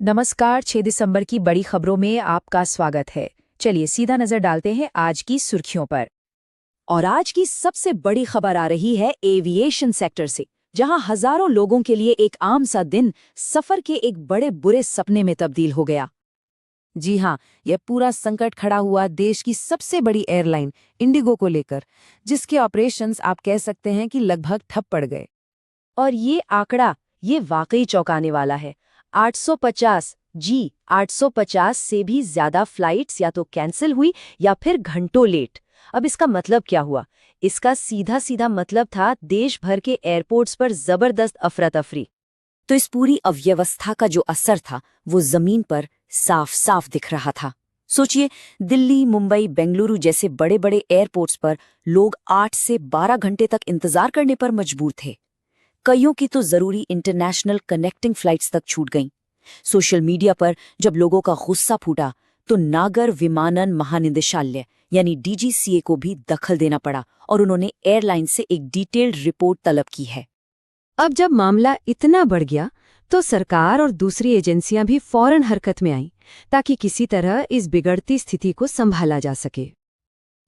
नमस्कार। 6 दिसंबर की बड़ी खबरों में आपका स्वागत है। चलिए सीधा नजर डालते हैं आज की सुर्खियों पर। और आज की सबसे बड़ी खबर आ रही है एविएशन सेक्टर से, जहां हजारों लोगों के लिए एक आम सा दिन सफर के एक बड़े बुरे सपने में तब्दील हो गया। जी हाँ, यह पूरा संकट खड़ा हुआ देश की सबसे बड़ी एयरलाइन इंडिगो को लेकर, जिसके ऑपरेशंस आप कह सकते हैं कि लगभग ठप पड़ गए। और ये आंकड़ा ये वाकई चौंकाने वाला है। 850 से भी ज्यादा फ्लाइट्स या तो कैंसिल हुई या फिर घंटों लेट। अब इसका मतलब क्या हुआ? इसका सीधा सीधा मतलब था देश भर के एयरपोर्ट्स पर जबरदस्त अफरा तफरी। तो इस पूरी अव्यवस्था का जो असर था वो जमीन पर साफ साफ दिख रहा था। सोचिए, दिल्ली, मुंबई, बेंगलुरु जैसे बड़े बड़े एयरपोर्ट्स पर लोग 8 से 12 घंटे तक इंतजार करने पर मजबूर थे। कईयों की तो जरूरी इंटरनेशनल कनेक्टिंग फ्लाइट्स तक छूट गईं। सोशल मीडिया पर जब लोगों का गुस्सा फूटा तो नागर विमानन महानिदेशालय यानी डीजीसीए को भी दखल देना पड़ा और उन्होंने एयरलाइन से एक डिटेल्ड रिपोर्ट तलब की है। अब जब मामला इतना बढ़ गया तो सरकार और दूसरी एजेंसियां भी फौरन हरकत में आईं ताकि किसी तरह इस बिगड़ती स्थिति को संभाला जा सके।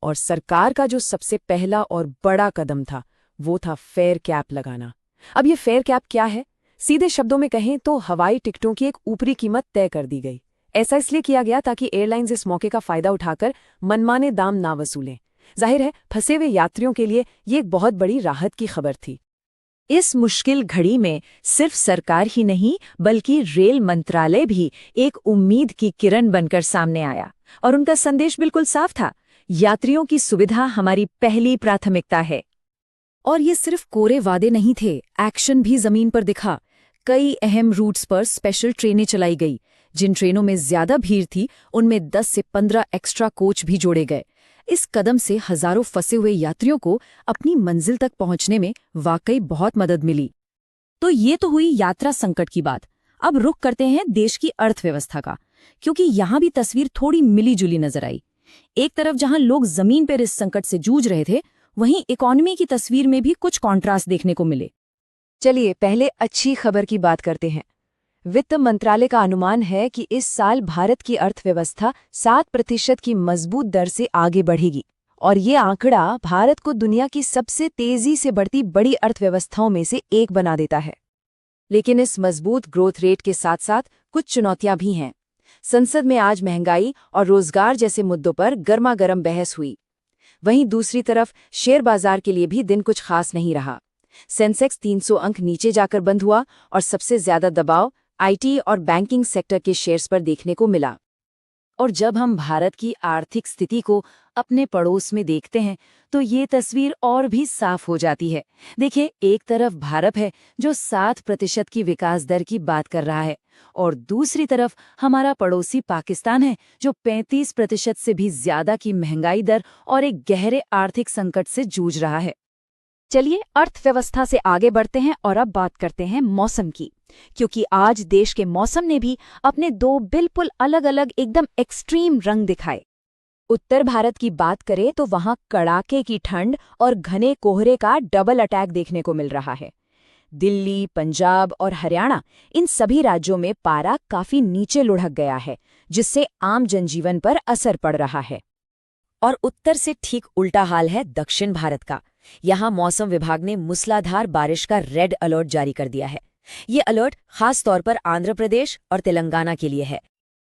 और सरकार का जो सबसे पहला और बड़ा कदम था वो था फेयर कैप लगाना। अब ये फेयर कैप क्या है? सीधे शब्दों में कहें तो हवाई टिकटों की एक ऊपरी कीमत तय कर दी गई। ऐसा इसलिए किया गया ताकि एयरलाइंस इस मौके का फायदा उठाकर मनमाने दाम ना वसूलें। जाहिर है, फंसे हुए यात्रियों के लिए ये एक बहुत बड़ी राहत की खबर थी। इस मुश्किल घड़ी में सिर्फ सरकार ही नहीं बल्कि रेल मंत्रालय भी एक उम्मीद की किरण बनकर सामने आया और उनका संदेश बिल्कुल साफ था, यात्रियों की सुविधा हमारी पहली प्राथमिकता है। और ये सिर्फ कोरे वादे नहीं थे, एक्शन भी जमीन पर दिखा। कई अहम रूट्स पर स्पेशल ट्रेनें चलाई गई। जिन ट्रेनों में ज्यादा भीड़ थी उनमें 10 से 15 एक्स्ट्रा कोच भी जोड़े गए। इस कदम से हजारों फंसे हुए यात्रियों को अपनी मंजिल तक पहुंचने में वाकई बहुत मदद मिली। तो ये तो हुई यात्रा संकट की बात। अब रुख करते हैं देश की अर्थव्यवस्था का, क्योंकि यहां भी तस्वीर थोड़ी मिली जुली नजर आई। एक तरफ जहां लोग जमीन पर इस संकट से जूझ रहे थे, वहीं इकोनॉमी की तस्वीर में भी कुछ कॉन्ट्रास्ट देखने को मिले। चलिए पहले अच्छी खबर की बात करते हैं। वित्त मंत्रालय का अनुमान है कि इस साल भारत की अर्थव्यवस्था 7% की मजबूत दर से आगे बढ़ेगी और ये आंकड़ा भारत को दुनिया की सबसे तेजी से बढ़ती बड़ी अर्थव्यवस्थाओं में से एक बना देता है। लेकिन इस मजबूत ग्रोथ रेट के साथ साथ कुछ चुनौतियां भी हैं। संसद में आज महंगाई और रोजगार जैसे मुद्दों पर गर्मागर्म बहस हुई। वहीं दूसरी तरफ शेयर बाजार के लिए भी दिन कुछ खास नहीं रहा। सेंसेक्स 300 अंक नीचे जाकर बंद हुआ और सबसे ज्यादा दबाव आईटी और बैंकिंग सेक्टर के शेयर्स पर देखने को मिला। और जब हम भारत की आर्थिक स्थिति को अपने पड़ोस में देखते हैं तो ये तस्वीर और भी साफ हो जाती है। देखिए, एक तरफ भारत है जो 7% की विकास दर की बात कर रहा है और दूसरी तरफ हमारा पड़ोसी पाकिस्तान है जो 35% से भी ज्यादा की महंगाई दर और एक गहरे आर्थिक संकट से जूझ रहा है। चलिए अर्थव्यवस्था से आगे बढ़ते हैं और अब बात करते हैं मौसम की, क्योंकि आज देश के मौसम ने भी अपने दो बिल्कुल अलग अलग एकदम एक्सट्रीम रंग दिखाए। उत्तर भारत की बात करें तो वहां कड़ाके की ठंड और घने कोहरे का डबल अटैक देखने को मिल रहा है। दिल्ली, पंजाब और हरियाणा, इन सभी राज्यों में पारा काफी नीचे लुढ़क गया है, जिससे आम जनजीवन पर असर पड़ रहा है। और उत्तर से ठीक उल्टा हाल है दक्षिण भारत का। यहाँ मौसम विभाग ने मूसलाधार बारिश का रेड अलर्ट जारी कर दिया है। ये अलर्ट खास तौर पर आंध्र प्रदेश और तेलंगाना के लिए है।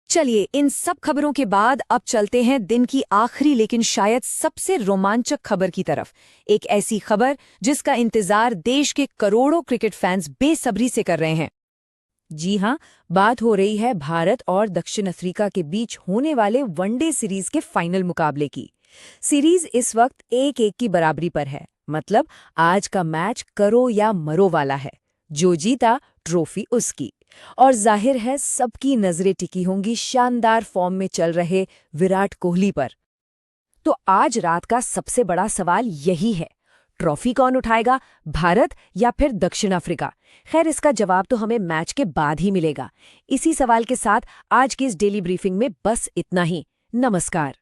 चलिए इन सब खबरों के बाद अब चलते हैं दिन की आखिरी लेकिन शायद सबसे रोमांचक खबर की तरफ। एक ऐसी खबर जिसका इंतजार देश के करोड़ों क्रिकेट फैंस बेसब्री से कर रहे हैं। जी हाँ, बात हो रही है भारत और दक्षिण अफ्रीका के बीच होने वाले वनडे सीरीज के फाइनल मुकाबले की। सीरीज इस वक्त 1-1 की बराबरी पर है। मतलब आज का मैच करो या मरो वाला है। जो जीता ट्रॉफी उसकी। और जाहिर है सबकी नजरें टिकी होंगी शानदार फॉर्म में चल रहे विराट कोहली पर। तो आज रात का सबसे बड़ा सवाल यही है, ट्रॉफी कौन उठाएगा, भारत या फिर दक्षिण अफ्रीका? खैर, इसका जवाब तो हमें मैच के बाद ही मिलेगा। इसी सवाल के साथ आज की इस डेली ब्रीफिंग में बस इतना ही। नमस्कार।